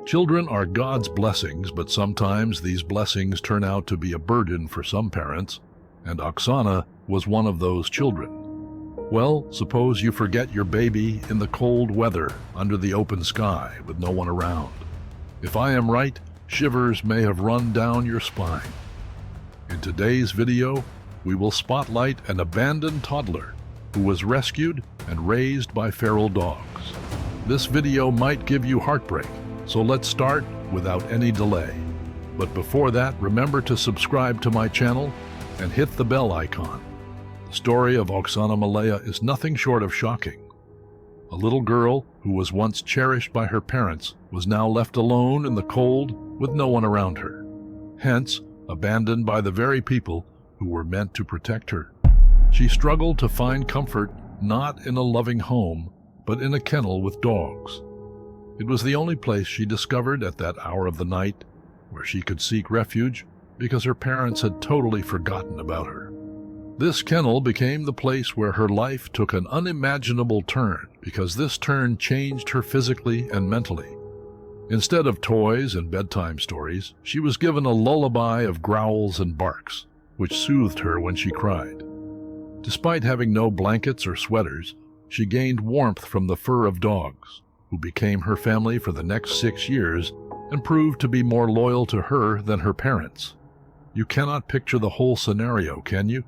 Children are God's blessings, but sometimes these blessings turn out to be a burden for some parents, and Oxana was one of those children. Well, suppose you forget your baby in the cold weather under the open sky with no one around. If I am right, shivers may have run down your spine. In today's video, we will spotlight an abandoned toddler who was rescued and raised by feral dogs. This video might give you heartbreak, so let's start without any delay. But before that, remember to subscribe to my channel and hit the bell icon. The story of Oxana Malaya is nothing short of shocking. A little girl who was once cherished by her parents was now left alone in the cold with no one around her. Hence, abandoned by the very people who were meant to protect her. She struggled to find comfort not in a loving home, but in a kennel with dogs. It was the only place she discovered at that hour of the night where she could seek refuge because her parents had totally forgotten about her. This kennel became the place where her life took an unimaginable turn because this turn changed her physically and mentally. Instead of toys and bedtime stories, she was given a lullaby of growls and barks, which soothed her when she cried. Despite having no blankets or sweaters, she gained warmth from the fur of dogs, who became her family for the next 6 years and proved to be more loyal to her than her parents. You cannot picture the whole scenario, can you?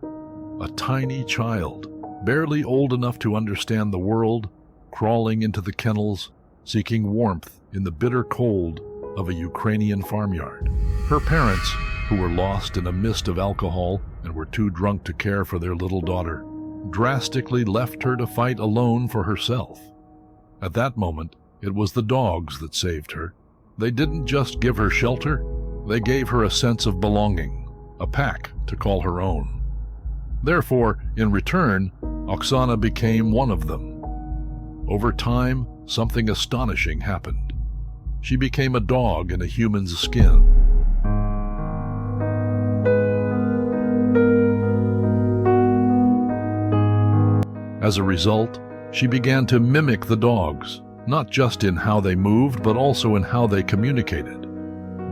A tiny child, barely old enough to understand the world, crawling into the kennels, seeking warmth in the bitter cold of a Ukrainian farmyard. Her parents, who were lost in a mist of alcohol and were too drunk to care for their little daughter, drastically left her to fight alone for herself. At that moment, it was the dogs that saved her. They didn't just give her shelter, they gave her a sense of belonging, a pack to call her own. Therefore, in return, Oxana became one of them. Over time, something astonishing happened. She became a dog in a human's skin. As a result, she began to mimic the dogs, not just in how they moved, but also in how they communicated.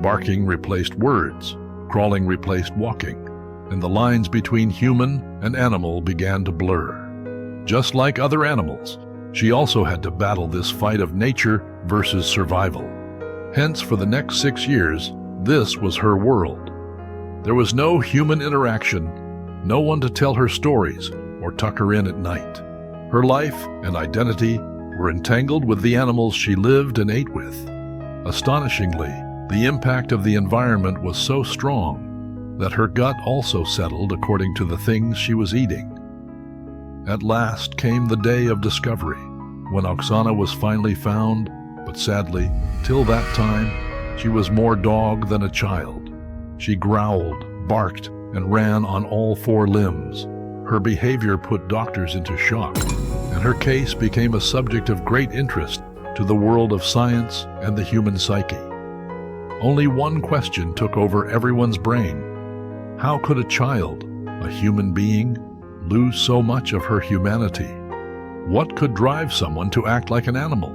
Barking replaced words, crawling replaced walking, and the lines between human and animal began to blur. Just like other animals, she also had to battle this fight of nature versus survival. Hence, for the next 6 years, this was her world. There was no human interaction, no one to tell her stories or tuck her in at night. Her life and identity were entangled with the animals she lived and ate with. Astonishingly, the impact of the environment was so strong that her gut also settled according to the things she was eating. At last came the day of discovery, when Oxana was finally found, but sadly, till that time, she was more dog than a child. She growled, barked, and ran on all 4 limbs. Her behavior put doctors into shock, and her case became a subject of great interest to the world of science and the human psyche. Only one question took over everyone's brain. How could a child, a human being, lose so much of her humanity? What could drive someone to act like an animal?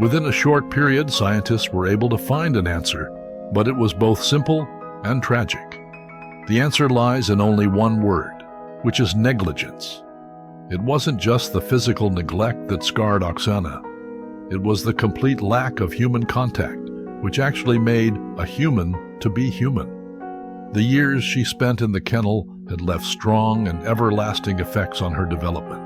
Within a short period, scientists were able to find an answer, but it was both simple and tragic. The answer lies in only one word, which is negligence. It wasn't just the physical neglect that scarred Oxana. It was the complete lack of human contact, which actually made a human to be human. The years she spent in the kennel had left strong and everlasting effects on her development.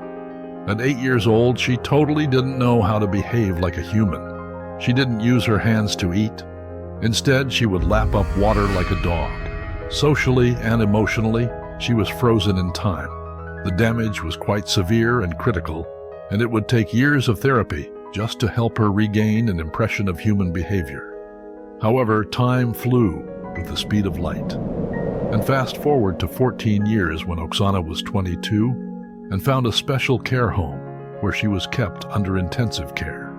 At 8 years old, she totally didn't know how to behave like a human. She didn't use her hands to eat. Instead, she would lap up water like a dog. Socially and emotionally, she was frozen in time. The damage was quite severe and critical, and it would take years of therapy just to help her regain an impression of human behavior. However, time flew with the speed of light. And fast forward to 14 years when Oxana was 22 and found a special care home where she was kept under intensive care.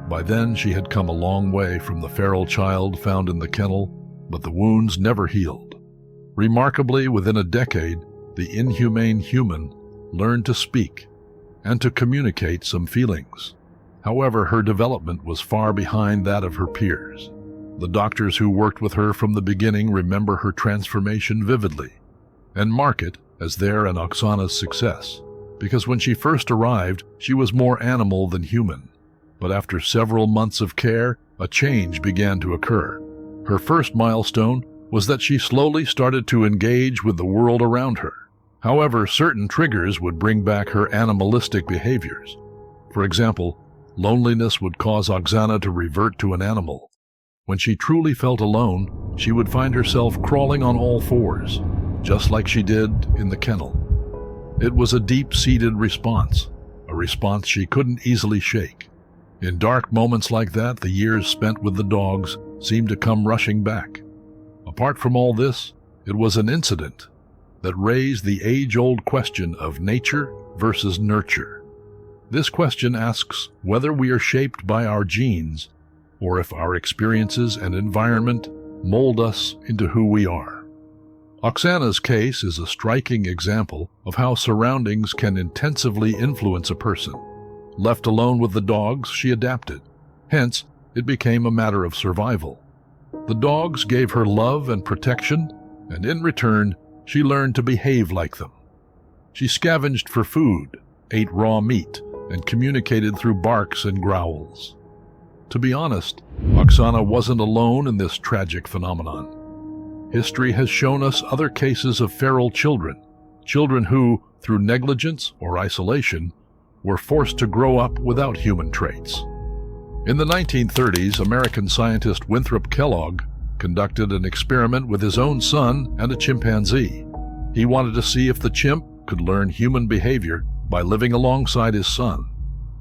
By then, she had come a long way from the feral child found in the kennel, but the wounds never healed. Remarkably, within a decade, the inhumane human learned to speak and to communicate some feelings. However, her development was far behind that of her peers. The doctors who worked with her from the beginning remember her transformation vividly and mark it as their and Oxana's success, because when she first arrived, she was more animal than human. But after several months of care, a change began to occur. Her first milestone was that she slowly started to engage with the world around her. However, certain triggers would bring back her animalistic behaviors. For example, loneliness would cause Oxana to revert to an animal. When she truly felt alone, she would find herself crawling on all fours, just like she did in the kennel. It was a deep-seated response, a response she couldn't easily shake. In dark moments like that, the years spent with the dogs seemed to come rushing back. Apart from all this, it was an incident that raised the age-old question of nature versus nurture. This question asks whether we are shaped by our genes or if our experiences and environment mold us into who we are. Oxana's case is a striking example of how surroundings can intensively influence a person. Left alone with the dogs, she adapted. Hence, it became a matter of survival. The dogs gave her love and protection, and in return, she learned to behave like them. She scavenged for food, ate raw meat, and communicated through barks and growls. To be honest, Oxana wasn't alone in this tragic phenomenon. History has shown us other cases of feral children who, through negligence or isolation, were forced to grow up without human traits. In the 1930s, American scientist Winthrop Kellogg conducted an experiment with his own son and a chimpanzee. He wanted to see if the chimp could learn human behavior by living alongside his son.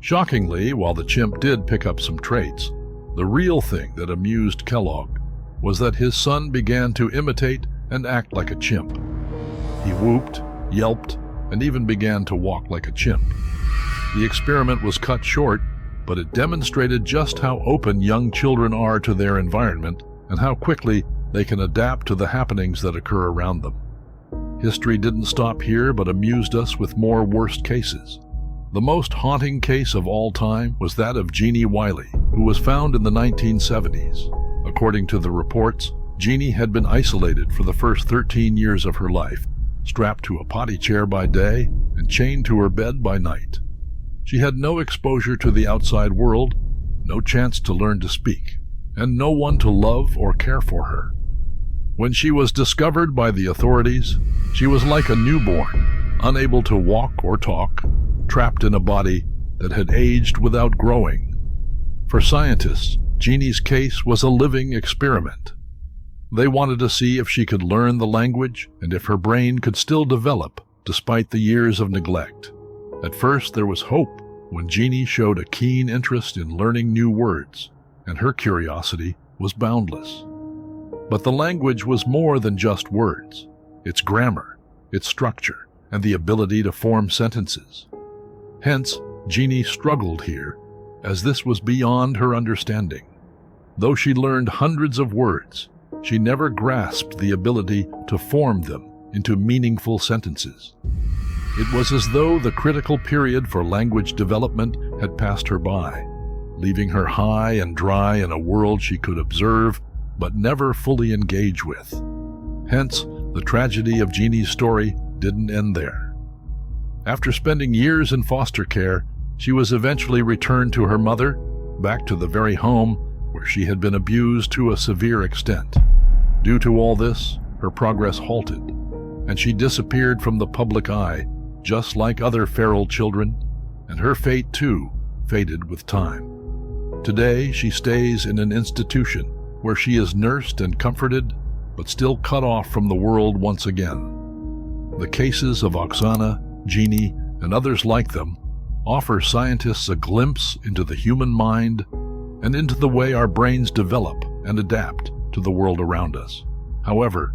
Shockingly, while the chimp did pick up some traits, the real thing that amused Kellogg was that his son began to imitate and act like a chimp. He whooped, yelped, and even began to walk like a chimp. The experiment was cut short, but it demonstrated just how open young children are to their environment and how quickly they can adapt to the happenings that occur around them. History didn't stop here, but amused us with more worst cases. The most haunting case of all time was that of Jeannie Wiley, who was found in the 1970s. According to the reports, Jeannie had been isolated for the first 13 years of her life, strapped to a potty chair by day and chained to her bed by night. She had no exposure to the outside world, no chance to learn to speak, and no one to love or care for her. When she was discovered by the authorities, she was like a newborn, unable to walk or talk, trapped in a body that had aged without growing. For scientists, Jeannie's case was a living experiment. They wanted to see if she could learn the language and if her brain could still develop despite the years of neglect. At first, there was hope when Jeannie showed a keen interest in learning new words, and her curiosity was boundless. But the language was more than just words. Its grammar, its structure, and the ability to form sentences. Hence, Jeannie struggled here, as this was beyond her understanding. Though she learned hundreds of words, she never grasped the ability to form them into meaningful sentences. It was as though the critical period for language development had passed her by, leaving her high and dry in a world she could observe but never fully engage with. Hence, the tragedy of Jeannie's story didn't end there. After spending years in foster care, she was eventually returned to her mother, back to the very home where she had been abused to a severe extent. Due to all this, her progress halted, and she disappeared from the public eye, just like other feral children, and her fate, too, faded with time. Today, she stays in an institution where she is nursed and comforted, but still cut off from the world once again. The cases of Oxana, Jeannie, and others like them offer scientists a glimpse into the human mind and into the way our brains develop and adapt to the world around us. However,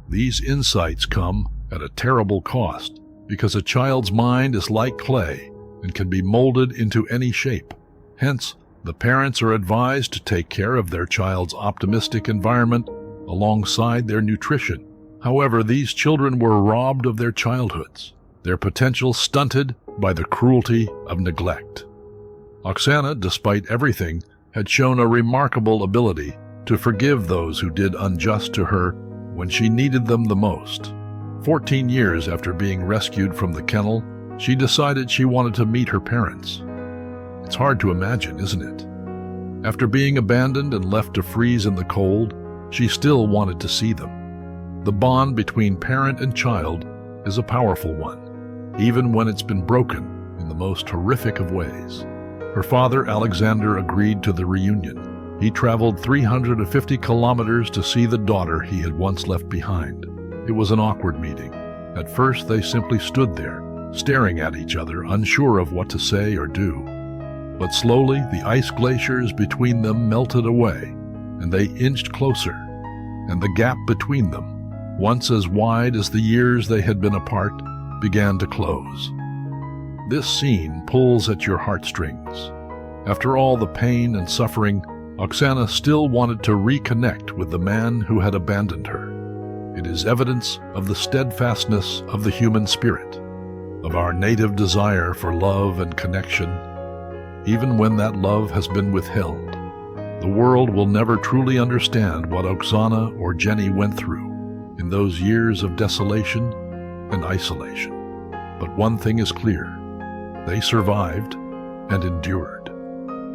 these insights come at a terrible cost, because a child's mind is like clay and can be molded into any shape. Hence, the parents are advised to take care of their child's optimistic environment alongside their nutrition. However, these children were robbed of their childhoods, their potential stunted by the cruelty of neglect. Oxana, despite everything, had shown a remarkable ability to forgive those who did unjust to her when she needed them the most. 14 years after being rescued from the kennel, she decided she wanted to meet her parents. It's hard to imagine, isn't it? After being abandoned and left to freeze in the cold, she still wanted to see them. The bond between parent and child is a powerful one, even when it's been broken in the most horrific of ways. Her father, Alexander, agreed to the reunion. He traveled 350 kilometers to see the daughter he had once left behind. It was an awkward meeting. At first, they simply stood there, staring at each other, unsure of what to say or do. But slowly, the ice glaciers between them melted away, and they inched closer, and the gap between them, once as wide as the years they had been apart, began to close. This scene pulls at your heartstrings. After all the pain and suffering, Oxana still wanted to reconnect with the man who had abandoned her. It is evidence of the steadfastness of the human spirit, of our native desire for love and connection, even when that love has been withheld. The world will never truly understand what Oxana or Jenny went through in those years of desolation and isolation. But one thing is clear: they survived and endured.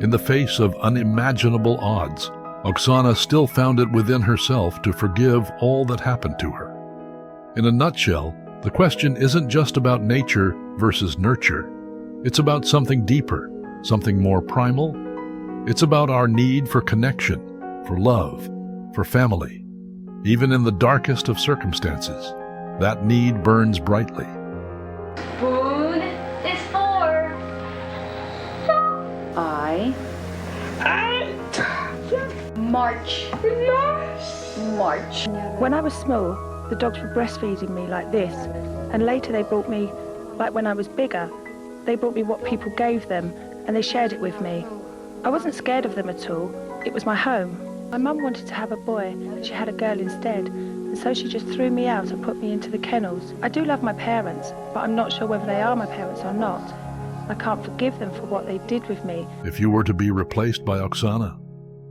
In the face of unimaginable odds, Oxana still found it within herself to forgive all that happened to her. In a nutshell, the question isn't just about nature versus nurture. It's about something deeper, something more primal. It's about our need for connection, for love, for family. Even in the darkest of circumstances, that need burns brightly. Food is for I March. When I was small, the dogs were breastfeeding me like this, and later they brought me, like when I was bigger, they brought me what people gave them, and they shared it with me. I wasn't scared of them at all. It was my home. My mum wanted to have a boy, but she had a girl instead, and so she just threw me out and put me into the kennels. I do love my parents, but I'm not sure whether they are my parents or not. I can't forgive them for what they did with me. If you were to be replaced by Oxana,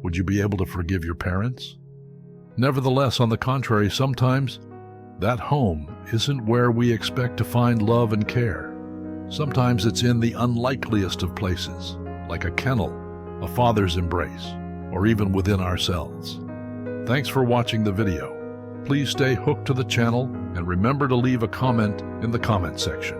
would you be able to forgive your parents? Nevertheless, on the contrary, sometimes that home isn't where we expect to find love and care. Sometimes it's in the unlikeliest of places, like a kennel, a father's embrace, or even within ourselves. Thanks for watching the video. Please stay hooked to the channel and remember to leave a comment in the comment section.